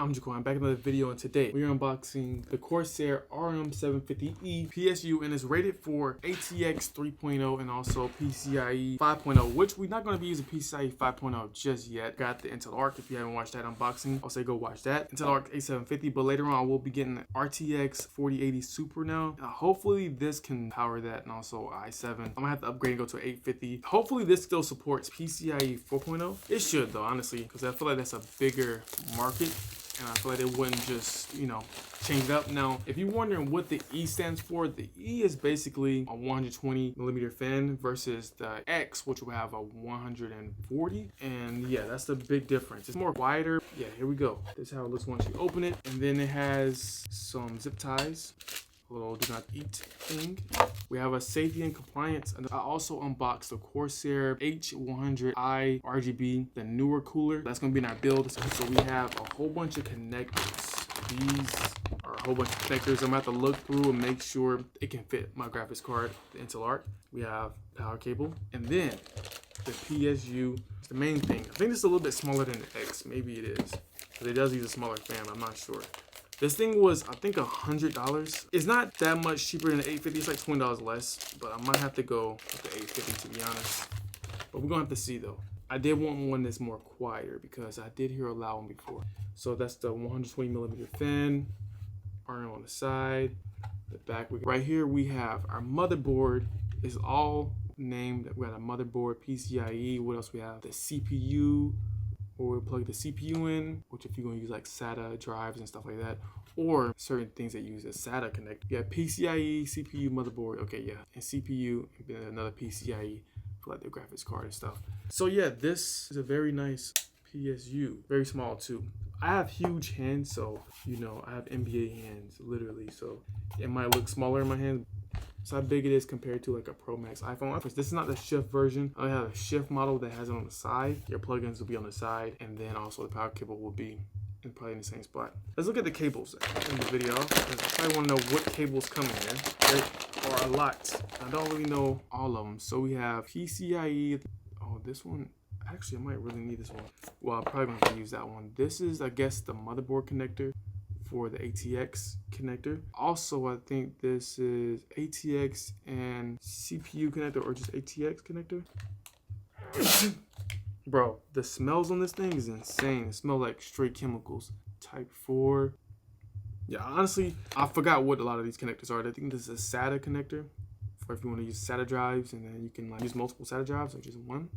I'm Jaquan, back in another video, and today we're unboxing the Corsair RM750E PSU, and it's rated for ATX 3.0 and also PCIe 5.0, which we're not going to be using PCIe 5.0 just yet. Got the Intel Arc. If you haven't watched that unboxing, I'll say go watch that. Intel Arc A750, but later on I will be getting the RTX 4080 Super now. Hopefully this can power that, and also i7. I'm gonna have to upgrade and go to 850. Hopefully this still supports PCIe 4.0. It should though, honestly, because I feel like that's a bigger market. And I feel like they wouldn't just, change it up. Now, if you're wondering what the E stands for, the E is basically a 120 millimeter fin versus the X, which will have a 140. And yeah, that's the big difference. It's more wider. Yeah, here we go. This is how it looks once you open it. And then it has some zip ties. A little do not eat thing. We have a safety and compliance, and I also unboxed the Corsair H100i RGB, the newer cooler. That's gonna be in our build. So we have a whole bunch of connectors. These are a whole bunch of connectors. I'm gonna have to look through and make sure it can fit my graphics card, the Intel Arc. We have power cable, and then the PSU. The main thing. I think this is a little bit smaller than the X. Maybe it is, but it does use a smaller fan. I'm not sure. This thing was, I think, $100. It's not that much cheaper than the 850. It's like $20 less, but I might have to go with the 850 to be honest. But we're gonna have to see though. I did want one that's more quieter because I did hear a loud one before. So that's the 120 millimeter fan, arm on the side, the back. Right here we have our motherboard. Is all named. We got a motherboard, PCIe. What else we have? The CPU. Or we'll plug the CPU in, which if you're gonna use like SATA drives and stuff like that, or certain things that use a SATA connect. Yeah, PCIe, CPU, motherboard. Okay, yeah, and CPU, and then another PCIe for like the graphics card and stuff. So yeah, this is a very nice PSU, very small too. I have huge hands, so I have NBA hands, literally. So it might look smaller in my hands. So how big it is compared to like a Pro Max iPhone. This is not the shift version. I have a shift model that has it on the side. Your plugins will be on the side, and then also the power cable will be probably in the same spot. Let's look at the cables in the video. I probably want to know what cables come in there. There are a lot. I don't really know all of them. So we have PCIe. Oh, this one. Actually, I might really need this one. Well, I'm probably going to use that one. This is, I guess, the motherboard connector for the ATX connector. Also, I think this is ATX and CPU connector, or just ATX connector. Bro, the smells on this thing is insane. It smells like straight chemicals. Type 4. Yeah, honestly, I forgot what a lot of these connectors are. I think this is a SATA connector for if you want to use SATA drives, and then you can like use multiple SATA drives or just one.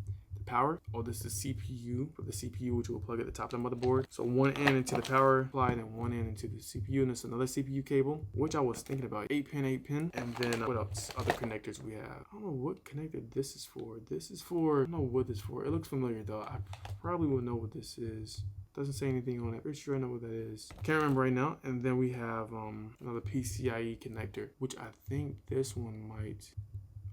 Power. Oh, this is CPU for the CPU, which will plug at the top of the motherboard. So one end into the power supply and one end into the CPU, and it's another CPU cable, which I was thinking about. 8 pin. And then what else? Other connectors we have. I don't know what connector this is for. This is for, I don't know what this is for. It looks familiar though. I probably will know what this is. Doesn't say anything on it. Pretty sure I know what that is. Can't remember right now. And then we have another PCIe connector, which I think this one might.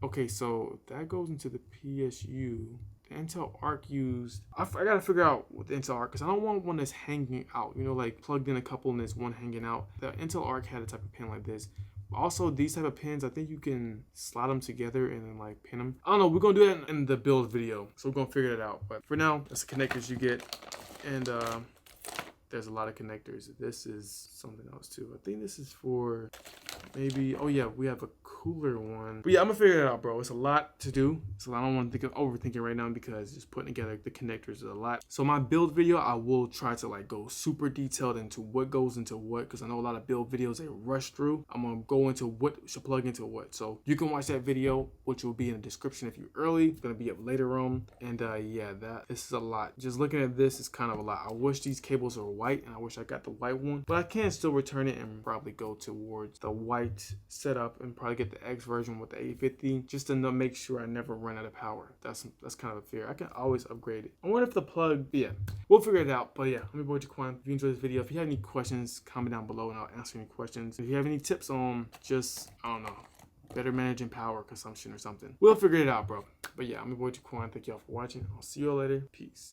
Okay, so that goes into the PSU. Intel Arc used, I gotta figure out with the Intel Arc, because I don't want one that's hanging out, like plugged in a couple and there's one hanging out. The Intel Arc had a type of pin like this. Also, these type of pins, I think you can slide them together and then like pin them. I don't know, we're gonna do that in the build video, so we're gonna figure it out. But for now, that's the connectors you get. And there's a lot of connectors. This is something else too. I think this is for maybe, oh yeah, we have a cooler one. But yeah, I'm gonna figure it out, bro. It's a lot to do. So I don't want to think of overthinking right now, because just putting together the connectors is a lot. So my build video, I will try to like go super detailed into what goes into what, because I know a lot of build videos they rush through. I'm gonna go into what should plug into what. So you can watch that video, which will be in the description if you're early. It's gonna be up later on. And yeah, this is a lot. Just looking at this is kind of a lot. I wish these cables were white, and I wish I got the white one, but I can still return it and probably go towards the white setup and probably get the X version with the 850, just to make sure I never run out of power. That's kind of a fear. I can always upgrade it. I wonder if the plug, yeah, we'll figure it out. But yeah, I'm your boy Jaquan. If you enjoyed this video, if you have any questions, comment down below and I'll answer any questions. If you have any tips on just, I don't know, better managing power consumption or something, we'll figure it out, bro. But yeah, I'm your boy Jaquan. Thank y'all for watching. I'll see you all later. Peace.